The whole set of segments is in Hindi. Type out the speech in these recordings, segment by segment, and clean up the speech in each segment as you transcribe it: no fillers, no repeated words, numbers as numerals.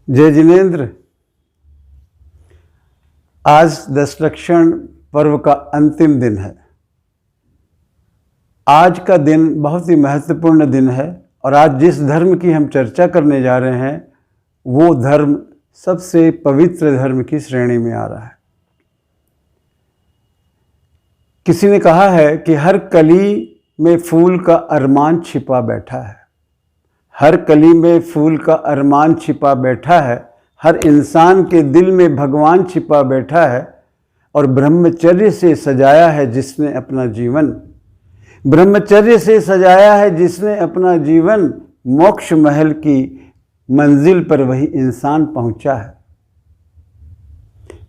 जय जिनेन्द्र। आज दशलक्षण पर्व का अंतिम दिन है। आज का दिन बहुत ही महत्वपूर्ण दिन है और आज जिस धर्म की हम चर्चा करने जा रहे हैं वो धर्म सबसे पवित्र धर्म की श्रेणी में आ रहा है। किसी ने कहा है कि हर कली में फूल का अरमान छिपा बैठा है। हर कली में फूल का अरमान छिपा बैठा है। हर इंसान के दिल में भगवान छिपा बैठा है और ब्रह्मचर्य से सजाया है जिसने अपना जीवन। ब्रह्मचर्य से सजाया है जिसने अपना जीवन। मोक्ष महल की मंजिल पर वही इंसान पहुंचा है।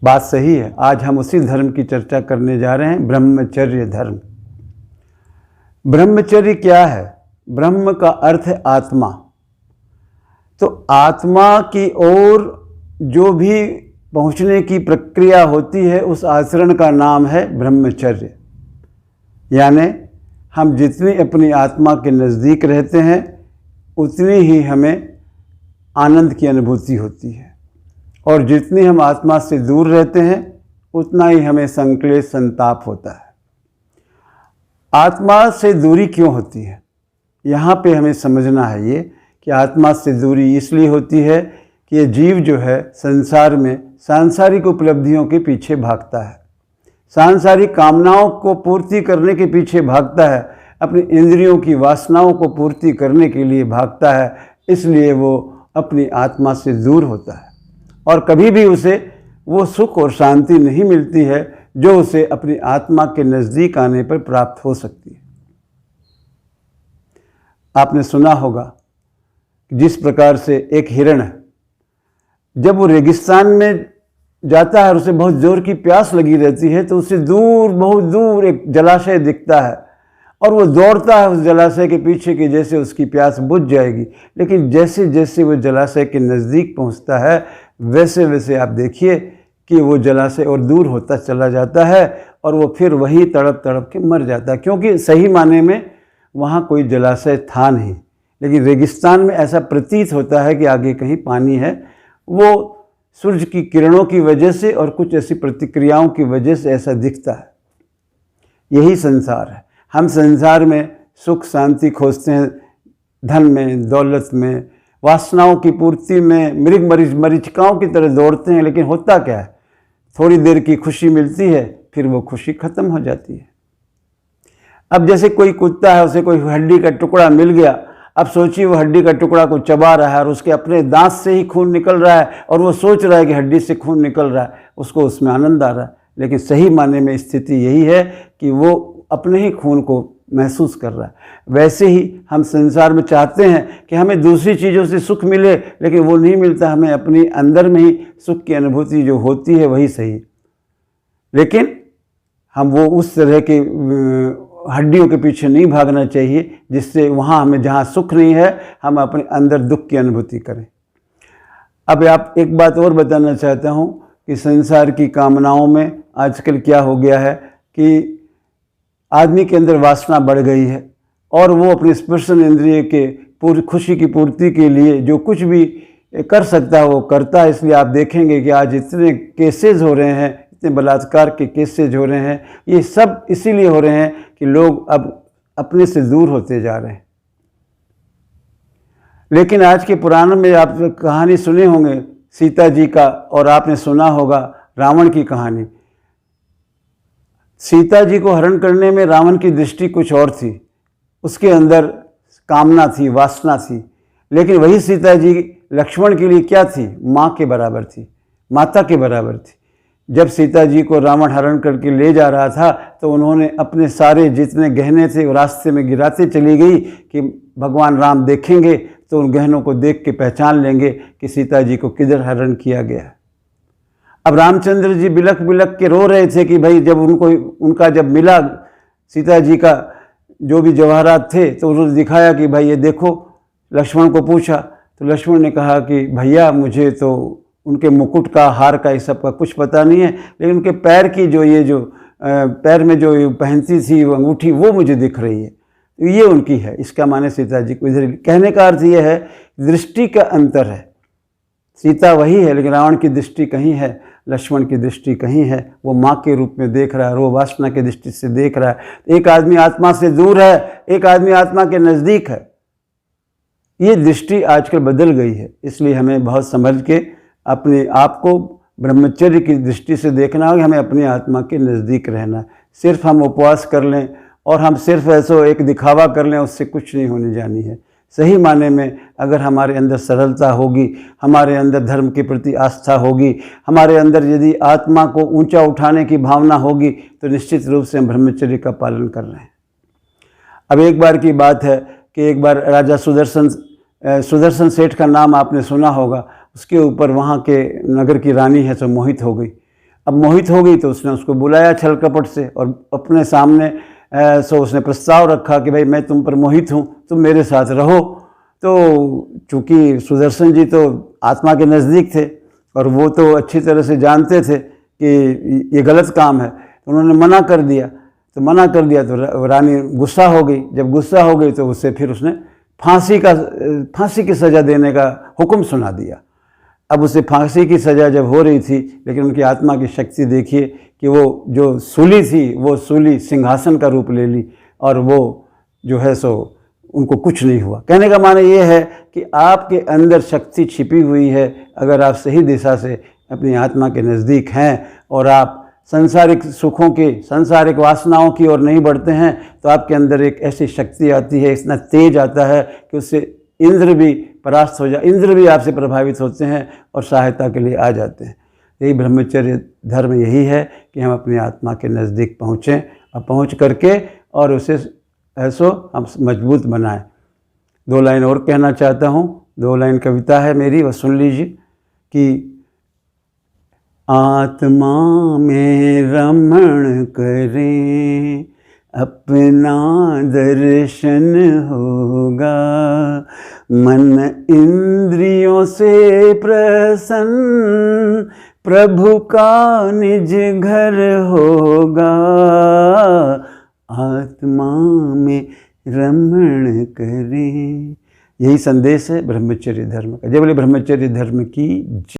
बात सही है। आज हम उसी धर्म की चर्चा करने जा रहे हैं, ब्रह्मचर्य धर्म। ब्रह्मचर्य क्या है? ब्रह्म का अर्थ है आत्मा। तो आत्मा की ओर जो भी पहुंचने की प्रक्रिया होती है उस आचरण का नाम है ब्रह्मचर्य। यानी हम जितनी अपनी आत्मा के नज़दीक रहते हैं उतनी ही हमें आनंद की अनुभूति होती है और जितनी हम आत्मा से दूर रहते हैं उतना ही हमें संक्लेश संताप होता है। आत्मा से दूरी क्यों होती है? यहाँ पे हमें समझना है ये कि आत्मा से दूरी इसलिए होती है कि ये जीव जो है संसार में सांसारिक उपलब्धियों के पीछे भागता है, सांसारिक कामनाओं को पूर्ति करने के पीछे भागता है, अपनी इंद्रियों की वासनाओं को पूर्ति करने के लिए भागता है। इसलिए वो अपनी आत्मा से दूर होता है और कभी भी उसे वो सुख और शांति नहीं मिलती है जो उसे अपनी आत्मा के नज़दीक आने पर प्राप्त हो सकती है। आपने सुना होगा जिस प्रकार से एक हिरण है, जब वो रेगिस्तान में जाता है और उसे बहुत ज़ोर की प्यास लगी रहती है तो उसे दूर, बहुत दूर एक जलाशय दिखता है और वो दौड़ता है उस जलाशय के पीछे कि जैसे उसकी प्यास बुझ जाएगी। लेकिन जैसे जैसे वो जलाशय के नज़दीक पहुंचता है वैसे वैसे आप देखिए कि वो जलाशय और दूर होता चला जाता है और वो फिर वही तड़प तड़प के मर जाता है, क्योंकि सही माने में वहाँ कोई जलाशय था नहीं। लेकिन रेगिस्तान में ऐसा प्रतीत होता है कि आगे कहीं पानी है। वो सूरज की किरणों की वजह से और कुछ ऐसी प्रतिक्रियाओं की वजह से ऐसा दिखता है। यही संसार है। हम संसार में सुख शांति खोजते हैं, धन में, दौलत में, वासनाओं की पूर्ति में मरीचिकाओं की तरह दौड़ते हैं। लेकिन होता क्या है? थोड़ी देर की खुशी मिलती है, फिर वो खुशी खत्म हो जाती है। अब जैसे कोई कुत्ता है, उसे कोई हड्डी का टुकड़ा मिल गया। अब सोचिए वो हड्डी का टुकड़ा को चबा रहा है और उसके अपने दांत से ही खून निकल रहा है और वो सोच रहा है कि हड्डी से खून निकल रहा है, उसको उसमें आनंद आ रहा है। लेकिन सही माने में स्थिति यही है कि वो अपने ही खून को महसूस कर रहा है। वैसे ही हम संसार में चाहते हैं कि हमें दूसरी चीज़ों से सुख मिले, लेकिन वो नहीं मिलता। हमें अपनी अंदर में ही सुख की अनुभूति जो होती है वही सही। लेकिन हम वो उस तरह के हड्डियों के पीछे नहीं भागना चाहिए जिससे वहाँ हमें, जहाँ सुख नहीं है, हम अपने अंदर दुख की अनुभूति करें। अब आप एक बात और बताना चाहता हूँ कि संसार की कामनाओं में आजकल क्या हो गया है कि आदमी के अंदर वासना बढ़ गई है और वो अपने स्पर्शन इंद्रिय के खुशी की पूर्ति के लिए जो कुछ भी कर सकता है वो करता है। इसलिए आप देखेंगे कि आज इतने केसेस हो रहे हैं, इतने बलात्कार के केसेज हो रहे हैं। ये सब इसीलिए हो रहे हैं कि लोग अब अपने से दूर होते जा रहे हैं। लेकिन आज के पुराणों में आप कहानी सुने होंगे सीता जी का, और आपने सुना होगा रावण की कहानी। सीता जी को हरण करने में रावण की दृष्टि कुछ और थी, उसके अंदर कामना थी, वासना थी। लेकिन वही सीता जी लक्ष्मण के लिए क्या थी? माँ के बराबर थी, माता के बराबर थी। जब सीता जी को रावण हरण करके ले जा रहा था तो उन्होंने अपने सारे जितने गहने थे वो रास्ते में गिराते चली गई कि भगवान राम देखेंगे तो उन गहनों को देख के पहचान लेंगे कि सीता जी को किधर हरण किया गया। अब रामचंद्र जी बिलक बिलक के रो रहे थे कि भाई जब उनका जब मिला सीता जी का जो भी जवाहरात थे तो उन्होंने दिखाया कि भाई ये देखो। लक्ष्मण को पूछा तो लक्ष्मण ने कहा कि भैया मुझे तो उनके मुकुट का, हार का, इस सब का कुछ पता नहीं है, लेकिन उनके पैर की जो पैर में जो पहनती थी वो अंगूठी वो मुझे दिख रही है, तो ये उनकी है। इसका माने सीता जी को इधर कहने का अर्थ ये है दृष्टि का अंतर है। सीता वही है, लेकिन रावण की दृष्टि कहीं है, लक्ष्मण की दृष्टि कहीं है। वो माँ के रूप में देख रहा है, वो वासना की दृष्टि से देख रहा है। एक आदमी आत्मा से दूर है, एक आदमी आत्मा के नज़दीक है। ये दृष्टि आजकल बदल गई है, इसलिए हमें बहुत समझ के अपने आप को ब्रह्मचर्य की दृष्टि से देखना होगा। हमें अपनी आत्मा के नज़दीक रहना है। सिर्फ हम उपवास कर लें और हम सिर्फ ऐसा एक दिखावा कर लें, उससे कुछ नहीं होने जानी है। सही माने में अगर हमारे अंदर सरलता होगी, हमारे अंदर धर्म के प्रति आस्था होगी, हमारे अंदर यदि आत्मा को ऊंचा उठाने की भावना होगी, तो निश्चित रूप से हम ब्रह्मचर्य का पालन कर रहे हैं। अब एक बार की बात है कि एक बार राजा सुदर्शन सेठ का नाम आपने सुना होगा। उसके ऊपर वहाँ के नगर की रानी है सो मोहित हो गई। अब मोहित हो गई तो उसने उसको बुलाया छल कपट से और अपने सामने सो उसने प्रस्ताव रखा कि भाई मैं तुम पर मोहित हूँ, तुम मेरे साथ रहो। तो चूँकि सुदर्शन जी तो आत्मा के नज़दीक थे और वो तो अच्छी तरह से जानते थे कि ये गलत काम है, तो उन्होंने मना कर दिया। तो रानी गुस्सा हो गई। जब गुस्सा हो गई तो उससे फिर उसने फांसी की सज़ा देने का हुक्म सुना दिया। अब उसे फांसी की सज़ा जब हो रही थी, लेकिन उनकी आत्मा की शक्ति देखिए कि वो जो सूली थी, वो सूली सिंहासन का रूप ले ली और वो जो है सो उनको कुछ नहीं हुआ। कहने का माने ये है कि आपके अंदर शक्ति छिपी हुई है। अगर आप सही दिशा से अपनी आत्मा के नज़दीक हैं और आप सांसारिक सुखों की, सांसारिक वासनाओं की ओर नहीं बढ़ते हैं, तो आपके अंदर एक ऐसी शक्ति आती है, इतना तेज आता है कि उससे इंद्र भी परास्त हो इंद्र भी आपसे प्रभावित होते हैं और सहायता के लिए आ जाते हैं। यही ब्रह्मचर्य धर्म यही है कि हम अपनी आत्मा के नज़दीक पहुँचें और पहुँच करके और उसे ऐसो हम मजबूत बनाएं। 2 लाइन और कहना चाहता हूँ। 2 लाइन कविता है मेरी, वह सुन लीजिए कि आत्मा में रमण करें, अपना दर्शन होगा, मन इंद्रियों से प्रसन्न, प्रभु का निज घर होगा। आत्मा में रमण करें, यही संदेश है ब्रह्मचर्य धर्म का। जय बोले ब्रह्मचर्य धर्म की।